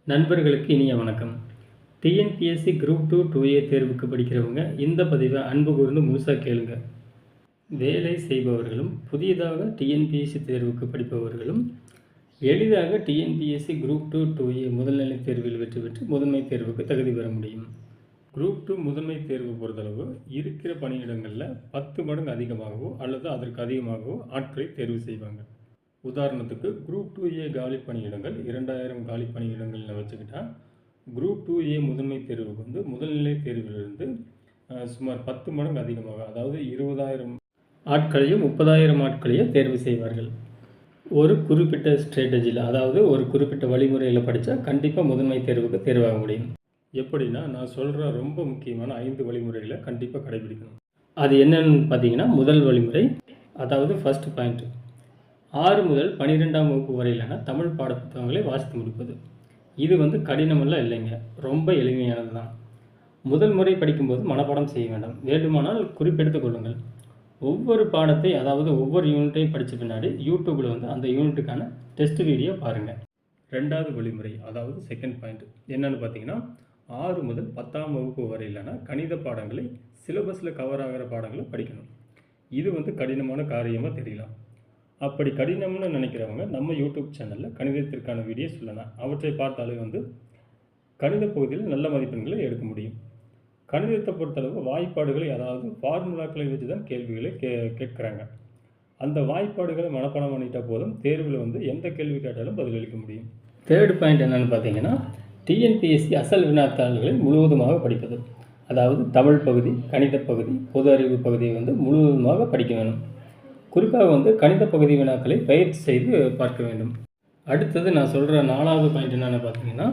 நண்பர்களுக்கு இனிய வணக்கம். டிஎன்பிஎஸ்சி குரூப் 2 2A தேர்வுக்கு படிக்கிறவங்க இந்த பதிவை அன்பு கூர்ந்து முழுசாக கேளுங்க. வேலை செய்பவர்களும் புதியதாக டிஎன்பிஎஸ்சி தேர்வுக்கு படிப்பவர்களும் எளிதாக டிஎன்பிஎஸ்சி குரூப் 2 2A முதல்நிலை தேர்வில் வெற்றி பெற்று முதன்மை தேர்வுக்கு தகுதி பெற முடியும். குரூப் 2 முதன்மை தேர்வு பொறுத்தளவு இருக்கிற பணியிடங்களில் 10 மடங்கு அதிகமாகவோ அல்லது அதற்கு அதிகமாகவோ ஆட்களை தேர்வு செய்வாங்க. உதாரணத்துக்கு குரூப் 2A காலி பணியிடங்கள் 2000 காலி பணியிடங்கள்னு வச்சுக்கிட்டா குரூப் 2A முதன்மை தேர்வுக்கு வந்து முதல்நிலை தேர்விலிருந்து சுமார் 10 மடங்கு அதிகமாக, அதாவது 20,000 ஆட்களையும் 30,000 ஆட்களையும் தேர்வு செய்வார்கள். ஒரு குறிப்பிட்ட ஸ்ட்ராட்டஜியில், அதாவது ஒரு குறிப்பிட்ட வழிமுறையில் படித்தா கண்டிப்பாக முதன்மை தேர்வுக்கு தேர்வாக முடியும். எப்படின்னா, நான் சொல்கிற ரொம்ப முக்கியமான 5 வழிமுறைகளை கண்டிப்பாக கடைபிடிக்கணும். அது என்னன்னு பார்த்தீங்கன்னா, முதல் வழிமுறை, அதாவது ஃபர்ஸ்ட் பாயிண்ட், 6 முதல் 12ஆம் வகுப்பு வரையிலான தமிழ் பாடப்புத்தகங்களை வாசித்து முடிப்பது. இது வந்து கடினமெல்லாம் இல்லைங்க, ரொம்ப எளிமையானது தான். முதல் முறை படிக்கும்போது மனப்பாடம் செய்ய வேண்டாம், வேண்டுமானால் குறிப்பெடுத்துக் கொள்ளுங்கள். ஒவ்வொரு பாடத்தை, அதாவது ஒவ்வொரு யூனிட்டையும் படித்த பின்னாடி யூடியூப்பில் வந்து அந்த யூனிட்டுக்கான டெஸ்ட் வீடியோ பாருங்கள். ரெண்டாவது வழிமுறை, அதாவது செகண்ட் பாயிண்ட் என்னென்னு பார்த்தீங்கன்னா, 6 முதல் 10ஆம் வகுப்பு வரையிலான கணித பாடங்களை, சிலபஸில் கவர் ஆகிற பாடங்களை படிக்கணும். இது வந்து கடினமான காரியமாக தெரியலாம். அப்படி கடினம்னு நினைக்கிறவங்க நம்ம யூடியூப் சேனலில் கணிதத்திற்கான வீடியோ சொல்லலாம். அவற்றை பார்த்தாலே வந்து கணித பகுதியில் நல்ல மதிப்பெண்களை எடுக்க முடியும். கணிதத்தை பொறுத்தளவு வாய்ப்பாடுகளை, அதாவது ஃபார்முலாக்களை வச்சு தான் கேள்விகளை கேட்குறாங்க. அந்த வாய்ப்பாடுகளை மனப்பாடம் பண்ணிட்டால் போதும், தேர்வில் வந்து எந்த கேள்வி கேட்டாலும் பதிலளிக்க முடியும். தேர்ட் பாயிண்ட் என்னென்னு பார்த்தீங்கன்னா, டிஎன்பிஎஸ்சி அசல் வினாத்தாள்களை முழுவதுமாக படிப்பது. அதாவது தமிழ் பகுதி, கணித பகுதி, பொது அறிவு பகுதியை வந்து முழுவதுமாக படிக்க வேணும். குறிப்பாக வந்து கணித பகுதி வினாக்களை பயிற்சி செய்து பார்க்க வேண்டும். அடுத்தது நான் சொல்கிற 4வது பாயிண்ட் என்னென்னு பார்த்தீங்கன்னா,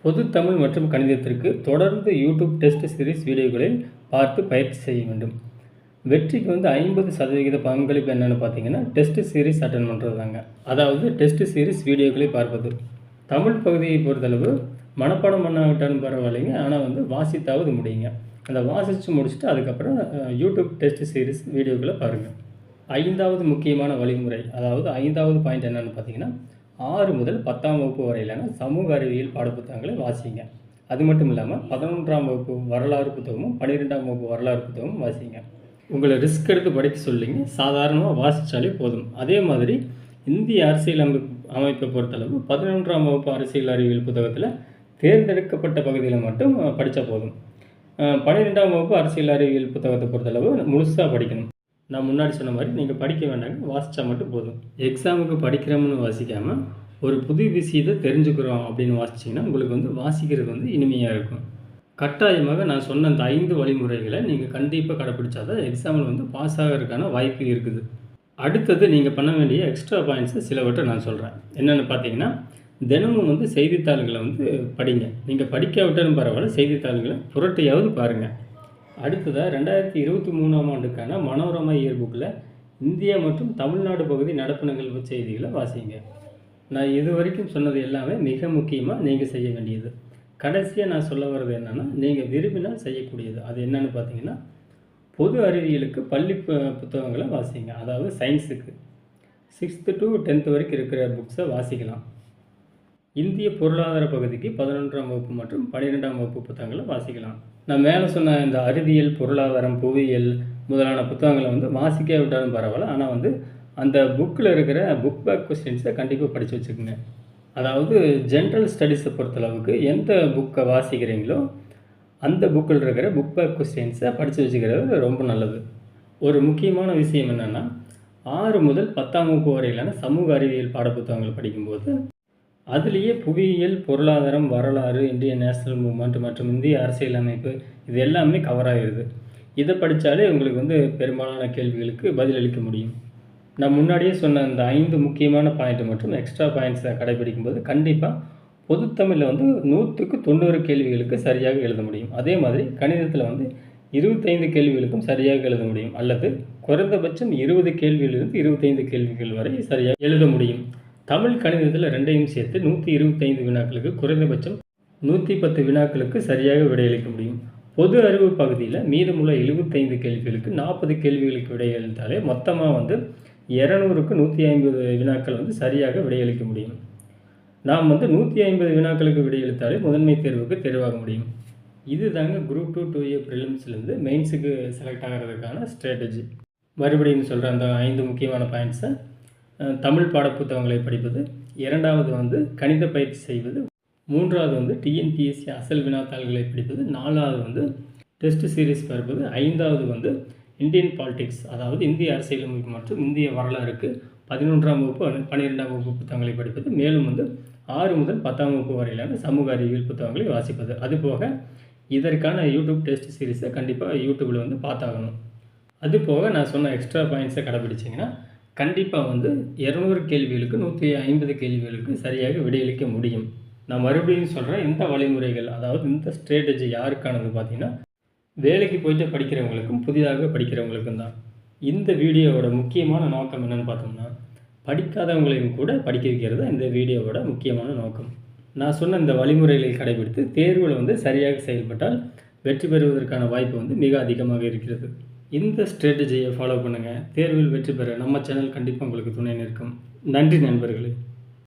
பொது தமிழ் மற்றும் கணிதத்திற்கு தொடர்ந்து யூடியூப் டெஸ்ட் சீரிஸ் வீடியோகளை பார்த்து பயிற்சி செய்ய வேண்டும். வெற்றிக்கு வந்து 50% பங்களிப்பு என்னென்னு பார்த்தீங்கன்னா, டெஸ்ட் சீரிஸ் அட்டன் பண்ணுறது தாங்க. அதாவது டெஸ்ட் சீரிஸ் வீடியோக்களை பார்ப்பது. தமிழ் பகுதியை பொறுத்தளவு மனப்பாடம் பண்ணாவிட்டாலும் பரவாயில்லைங்க, ஆனால் வந்து வாசித்தாவது முடியுங்க. அந்த வாசித்து முடிச்சுட்டு அதுக்கப்புறம் யூடியூப் டெஸ்ட் சீரிஸ் வீடியோக்களை பாருங்கள். 5வது முக்கியமான வழிமுறை, அதாவது 5வது பாயிண்ட் என்னென்னு பார்த்தீங்கன்னா, 6 முதல் 10ஆம் வகுப்பு வரையிலான சமூக அறிவியல் பாடப்புத்தகங்களை வாசிங்க. அது மட்டும் இல்லாமல் 11ஆம் வகுப்பு வரலாறு புத்தகமும் 12ஆம் வகுப்பு வரலாறு புத்தகமும் வாசிங்க. உங்களை ரிஸ்க் எடுத்து படிக்க சொல்லிங்க, சாதாரணமாக வாசித்தாலே போதும். அதே மாதிரி இந்திய அரசியல் அமைப்பை பொறுத்தளவு 11ஆம் வகுப்பு அரசியல் அறிவியல் புத்தகத்தில் தேர்ந்தெடுக்கப்பட்ட பகுதியில் மட்டும் படித்தா போதும். 12ஆம் வகுப்பு அரசியல் அறிவியல் புத்தகத்தை பொறுத்தளவு முழுசாக படிக்கணும். நான் முன்னாடி சொன்ன மாதிரி நீங்கள் படிக்க வேண்டாங்க, வாசித்தா மட்டும் போதும். எக்ஸாமுக்கு படிக்கிறோம்னு வாசிக்காமல் ஒரு புது விஷயத்தை தெரிஞ்சுக்கிறோம் அப்படின்னு வாசிச்சிங்கன்னா உங்களுக்கு வந்து வாசிக்கிறது வந்து இனிமையாக இருக்கும். கட்டாயமாக நான் சொன்ன அந்த 5 வழிமுறைகளை நீங்கள் கண்டிப்பாக கடைப்பிடிச்சா தான் எக்ஸாமில் வந்து பாஸ் ஆகிறதுக்கான வாய்ப்பு இருக்குது. அடுத்தது நீங்கள் பண்ண வேண்டிய எக்ஸ்ட்ரா பாயிண்ட்ஸு சிலவற்றை நான் சொல்கிறேன். என்னென்னு பார்த்தீங்கன்னா, தினமும் வந்து செய்தித்தாள்களை வந்து படிங்க. நீங்கள் படிக்காவிட்டாலும் பரவாயில்ல, செய்தித்தாள்களை புரட்டியாவது பாருங்கள். அடுத்ததாக 2023ஆம் ஆண்டுக்கான மனோரமா இயர் புக்கில் இந்தியா மற்றும் தமிழ்நாடு பகுதி நடப்பு நிகழ்வு செய்திகளை வாசிங்க. நான் இது வரைக்கும் சொன்னது எல்லாமே மிக முக்கியமாக நீங்கள் செய்ய வேண்டியது. கடைசியாக நான் சொல்ல வர்றது என்னென்னா, நீங்கள் விரும்பினால் செய்யக்கூடியது. அது என்னென்னு பார்த்தீங்கன்னா, பொது அறிவியலுக்கு பள்ளி புத்தகங்களை வாசிங்க. அதாவது சயின்ஸுக்கு 6th to 10th வரைக்கும் இருக்கிற புக்ஸை வாசிக்கலாம். இந்திய பொருளாதார பகுதிக்கு 11ஆம் வகுப்பு மற்றும் 12ஆம் வகுப்பு புத்தகங்களை வாசிக்கலாம். நான் மேலே சொன்ன இந்த அறிவியல், பொருளாதாரம், புவியியல் முதலான புத்தகங்களை வந்து வாசிக்க விட்டாலும் பரவாயில்ல, ஆனால் வந்து அந்த புக்கில் இருக்கிற புக் பேக் கொஸ்டின்ஸை கண்டிப்பாக படித்து வச்சுக்கோங்க. அதாவது ஜென்ரல் ஸ்டடீஸை பொறுத்தளவுக்கு எந்த புக்கை வாசிக்கிறீங்களோ அந்த புக்கில் இருக்கிற புக் பேக் கொஸ்டின்ஸை படித்து வச்சுக்கிறது ரொம்ப நல்லது. ஒரு முக்கியமான விஷயம் என்னென்னா, 6 முதல் 10ஆம் வகுப்பு வரையிலான சமூக அறிவியல் பாடப்புத்தகங்கள் படிக்கும்போது அதுலேயே புவியியல், பொருளாதாரம், வரலாறு, இந்திய நேஷனல் மூவ்மெண்ட் மற்றும் இந்திய அரசியல் அமைப்பு இது எல்லாமே கவர் ஆகிடுது. இதை படித்தாலே உங்களுக்கு வந்து பெரும்பாலான கேள்விகளுக்கு பதிலளிக்க முடியும். நான் முன்னாடியே சொன்ன அந்த 5 முக்கியமான பாயிண்ட் மற்றும் எக்ஸ்ட்ரா பாயிண்ட்ஸை கடைபிடிக்கும்போது கண்டிப்பாக பொதுத்தமிழில் வந்து 100க்கு 90 கேள்விகளுக்கு சரியாக எழுத முடியும். அதே மாதிரி கணிதத்தில் வந்து 25 கேள்விகளுக்கும் சரியாக எழுத முடியும், அல்லது குறைந்தபட்சம் 20 கேள்வியிலிருந்து 25 கேள்விகள் வரை சரியாக எழுத முடியும். தமிழ் கணிதத்தில் 2ஐயும் சேர்த்து 125 வினாக்களுக்கு, குறைந்தபட்சம் 110 வினாக்களுக்கு சரியாக விடையளிக்க முடியும். பொது அறிவு பகுதியில் மீதமுள்ள 75 கேள்விகளுக்கு 40 கேள்விகளுக்கு விடையளித்தாலே மொத்தமாக வந்து 200க்கு 150 வினாக்கள் வந்து சரியாக விடையளிக்க முடியும். நாம் வந்து 150 வினாக்களுக்கு விடையளித்தாலே முதன்மை தேர்வுக்கு தேர்வாக முடியும். இது தாங்க குரூப் 2 2A ப்ரிலிம்ஸ்லேருந்து மெயின்ஸுக்கு செலக்ட் ஆகிறதுக்கான ஸ்ட்ராட்டஜி. மறுபடியும் சொல்கிறேன் அந்த 5 முக்கியமான பாயிண்ட்ஸை. தமிழ் பாடப்புத்தகங்களை படிப்பது, 2வது வந்து கணித பயிற்சி செய்வது, 3வது வந்து டிஎன்பிஎஸ்சி அசல் வினாத்தாள்களை படிப்பது, 4வது வந்து டெஸ்ட் சீரீஸ் பார்ப்பது, 5வது வந்து இந்தியன் பாலிடிக்ஸ் அதாவது இந்திய அரசியலமைப்பு மற்றும் இந்திய வரலாறுக்கு 11ஆம் வகுப்பு 12ஆம் வகுப்பு புத்தகங்களை படிப்பது, மேலும் வந்து 6 முதல் 10ஆம் வகுப்பு வரையிலான சமூக அறிவியல் புத்தகங்களை வாசிப்பது. அதுபோக இதற்கான யூடியூப் டெஸ்ட் சீரீஸை கண்டிப்பாக யூடியூப்பில் வந்து பார்த்தாகணும். அதுபோக நான் சொன்ன எக்ஸ்ட்ரா பாயிண்ட்ஸை கடைப்பிடிச்சிங்கன்னா கண்டிப்பாக வந்து 200 கேள்விகளுக்கு 150 கேள்விகளுக்கு சரியாக விடையளிக்க முடியும். நான் மறுபடியும் சொல்கிறேன், இந்த வழிமுறைகள் அதாவது இந்த ஸ்ட்ராட்டஜி யாருக்கானது பார்த்தீங்கன்னா வேலைக்கு போயிட்டு படிக்கிறவங்களுக்கும் புதிதாக படிக்கிறவங்களுக்கும் தான். இந்த வீடியோவோட முக்கியமான நோக்கம் என்னென்னு பார்த்தோம்னா படிக்காதவங்களையும் கூட படிக்க வைக்கிறது இந்த வீடியோவோட முக்கியமான நோக்கம். நான் சொன்ன இந்த வழிமுறைகளை கடைபிடித்து தேர்வில் வந்து சரியாக செயல்பட்டால் வெற்றி பெறுவதற்கான வாய்ப்பு வந்து மிக அதிகமாக இருக்கிறது. இந்த ஸ்ட்ராட்டஜியை ஃபாலோ பண்ணுங்கள். தேர்வில் வெற்றி பெற நம்ம சேனல் கண்டிப்பாக உங்களுக்கு துணை நிற்கும். நன்றி நண்பர்களே.